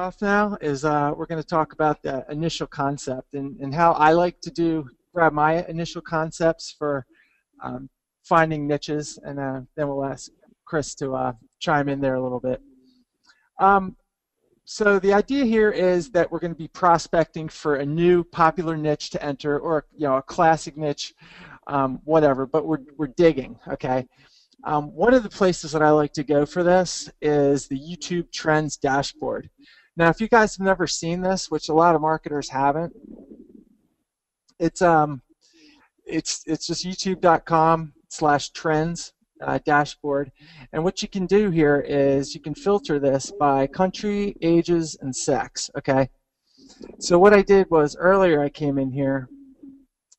off now is we're going to talk about the initial concept and how I like to grab my initial concepts for um, finding niches, and then we'll ask Chris to chime in there a little bit. Um, so the idea here is that we're going to be prospecting for a new popular niche to enter, or a classic niche, whatever. But we're digging, okay? One of the places that I like to go for this is the YouTube Trends dashboard. Now, if you guys have never seen this, which a lot of marketers haven't, it's just youtube.com/trends dashboard. And what you can do here is you can filter this by country, ages, and sex. Okay. So what I did was earlier I came in here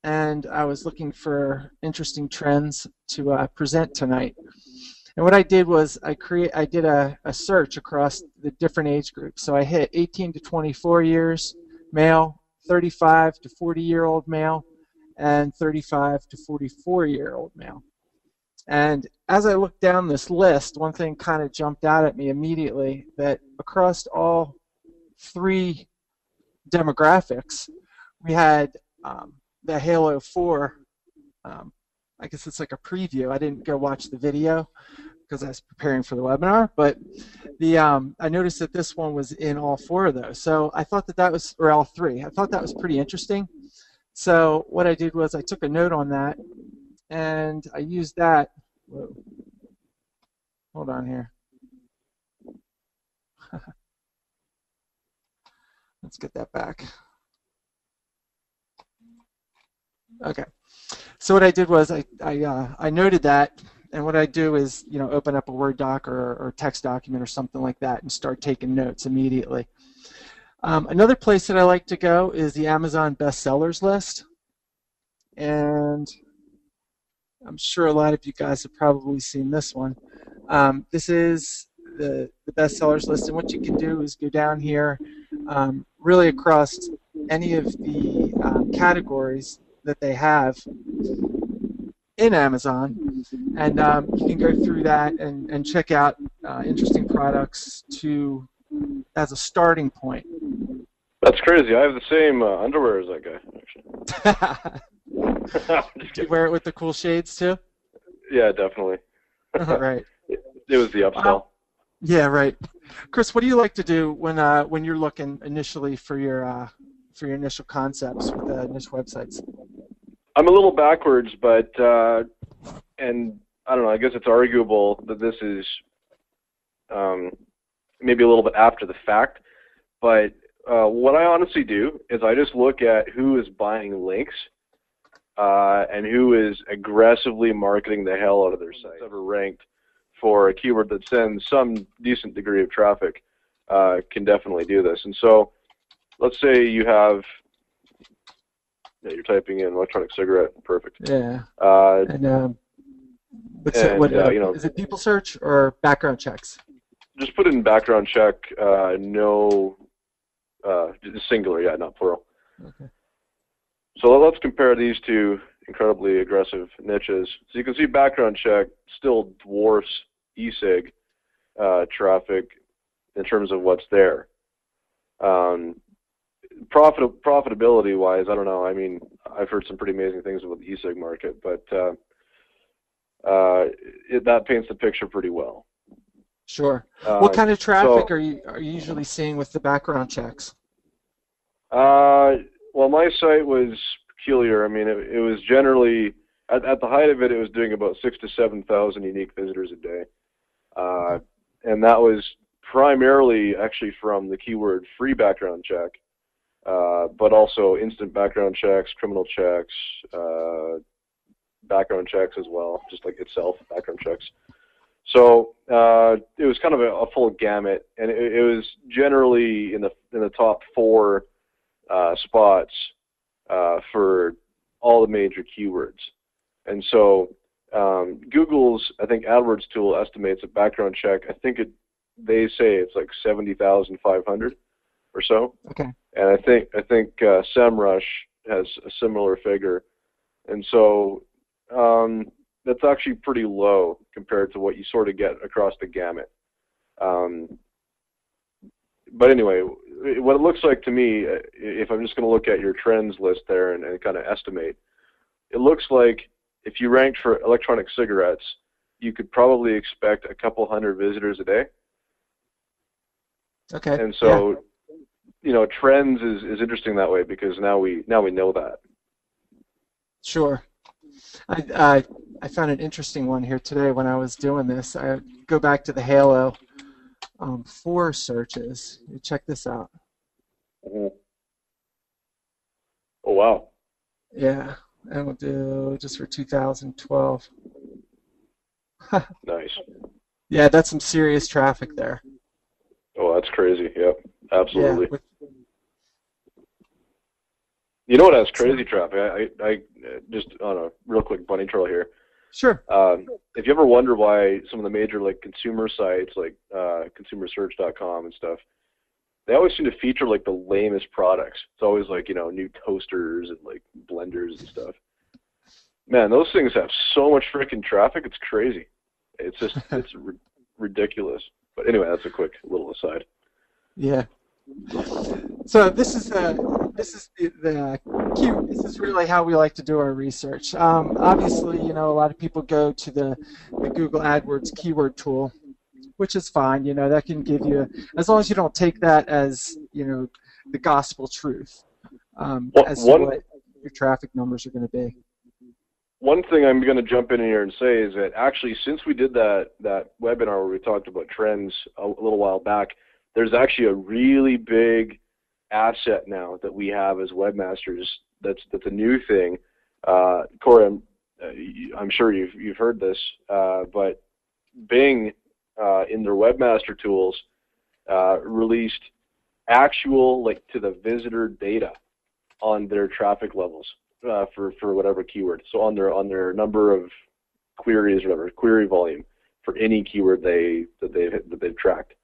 and I was looking for interesting trends to present tonight. And what I did was I did a search across the different age groups. So I hit 18 to 24 years male, 35 to 40-year-old male, and 35 to 44-year-old male. And as I looked down this list, one thing kind of jumped out at me immediately, that across all three demographics, we had the Halo 4. I guess it's like a preview. I didn't go watch the video because I was preparing for the webinar, but I noticed that this one was in all four of those. So I thought that was, or all three. I thought that was pretty interesting. So what I did was I took a note on that, and I used that. Whoa. Hold on here. Let's get that back. Okay. So what I did was I noted that, and what I do is open up a Word doc or text document or something like that and start taking notes immediately. Another place that I like to go is the Amazon bestsellers list, and I'm sure a lot of you guys have probably seen this one. This is the bestsellers list, and what you can do is go down here, really across any of the categories that they have in Amazon, and you can go through that and check out interesting products as a starting point. That's crazy. I have the same underwear as that guy, actually. Do you wear it with the cool shades too? Yeah, definitely. Right. It was the upsell. Yeah, right. Chris, what do you like to do when you're looking initially for your initial concepts with the niche websites? I'm a little backwards, but and I don't know. I guess it's arguable that this is maybe a little bit after the fact. But what I honestly do is I just look at who is buying links and who is aggressively marketing the hell out of their site. Ever ranked for a keyword that sends some decent degree of traffic can definitely do this. And so, let's say you have. Yeah, you're typing in electronic cigarette. Perfect. Yeah. Is it people search or background checks? Just put it in background check. No, just singular. Yeah, not plural. Okay. So let's compare these two incredibly aggressive niches. So you can see background check still dwarfs e-cig traffic in terms of what's there. Profitability-wise, I don't know. I mean, I've heard some pretty amazing things about the e-cig market, but that paints the picture pretty well. Sure. What kind of traffic are you usually seeing with the background checks? Well, my site was peculiar. I mean, it was generally at the height of it, it was doing about 6,000 to 7,000 unique visitors a day, and that was primarily actually from the keyword free background check. But also instant background checks, criminal checks, background checks as well, just like itself, background checks. So it was kind of a full gamut, and it was generally in the top 4 spots for all the major keywords. And so Google's, I think, Adwords tool estimates a background check. I think they say it's like 70,500 or so. Okay. And I think SEMrush has a similar figure, and so that's actually pretty low compared to what you sort of get across the gamut. but anyway, what it looks like to me, if I'm just going to look at your trends list there and kind of estimate, it looks like if you ranked for electronic cigarettes, you could probably expect a couple hundred visitors a day. Okay. And so, you know, trends is interesting that way because now we know that. Sure. I found an interesting one here today when I was doing this. I go back to the Halo 4 searches. You check this out. Mm-hmm. Oh, wow. Yeah, and we'll do just for 2012. Nice. Yeah, that's some serious traffic there. Oh, that's crazy. Yep, absolutely. Yeah, You know what has crazy traffic? I just on a real quick bunny trail here. sure. If you ever wonder why some of the major like consumer sites like consumersearch.com and stuff, they always seem to feature like the lamest products. It's always like, you know, new toasters and like blenders and stuff. Man, those things have so much freaking traffic. It's crazy. It's just it's ridiculous. But anyway, that's a quick little aside. Yeah. So this is the key. This is really how we like to do our research. Obviously, you know, a lot of people go to the Google AdWords keyword tool, which is fine. You know, that can give you, as long as you don't take that as, you know, the gospel truth as to what your traffic numbers are going to be. One thing I'm going to jump in here and say is that actually, since we did that webinar where we talked about trends a little while back, there's actually a really big asset now that we have as webmasters. That's a new thing. Corey, I'm sure you've heard this, but Bing in their webmaster tools released actual like to the visitor data on their traffic levels for whatever keyword. So on their number of queries or whatever query volume for any keyword that they've tracked.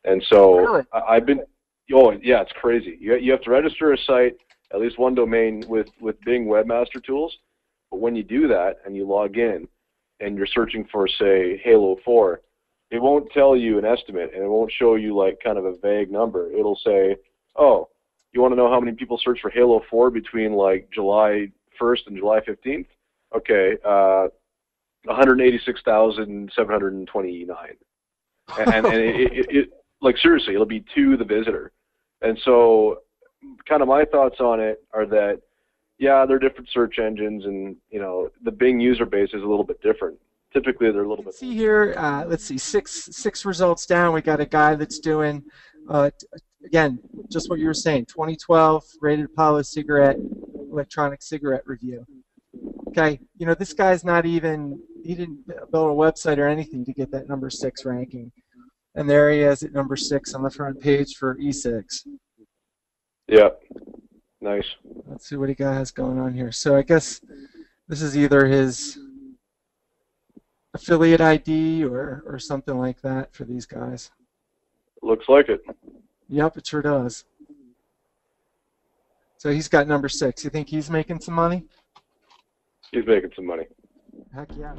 And so Really? I've been, oh yeah, it's crazy. You have to register a site, at least one domain with Bing Webmaster Tools. But when you do that and you log in and you're searching for, say, Halo 4, it won't tell you an estimate and it won't show you like kind of a vague number. It'll say, oh, you want to know how many people search for Halo 4 between like July 1st and July 15th? Okay, 186,729. And it like seriously, it'll be to the visitor. And so kind of my thoughts on it are that, yeah, they're different search engines and, you know, the Bing user base is a little bit different. Typically, they're a little bit. See here, let's see, six results down. We got a guy that's doing, again, just what you were saying, 2012 rated Apollo cigarette, electronic cigarette review. Okay, you know, this guy's not even, he didn't build a website or anything to get that number 6 ranking. And there he is at number 6 on the front page for E6. Yeah, nice. Let's see what he has going on here. So I guess this is either his affiliate ID or something like that for these guys. Looks like it. Yep, it sure does. So he's got number 6. You think he's making some money? He's making some money. Heck yeah.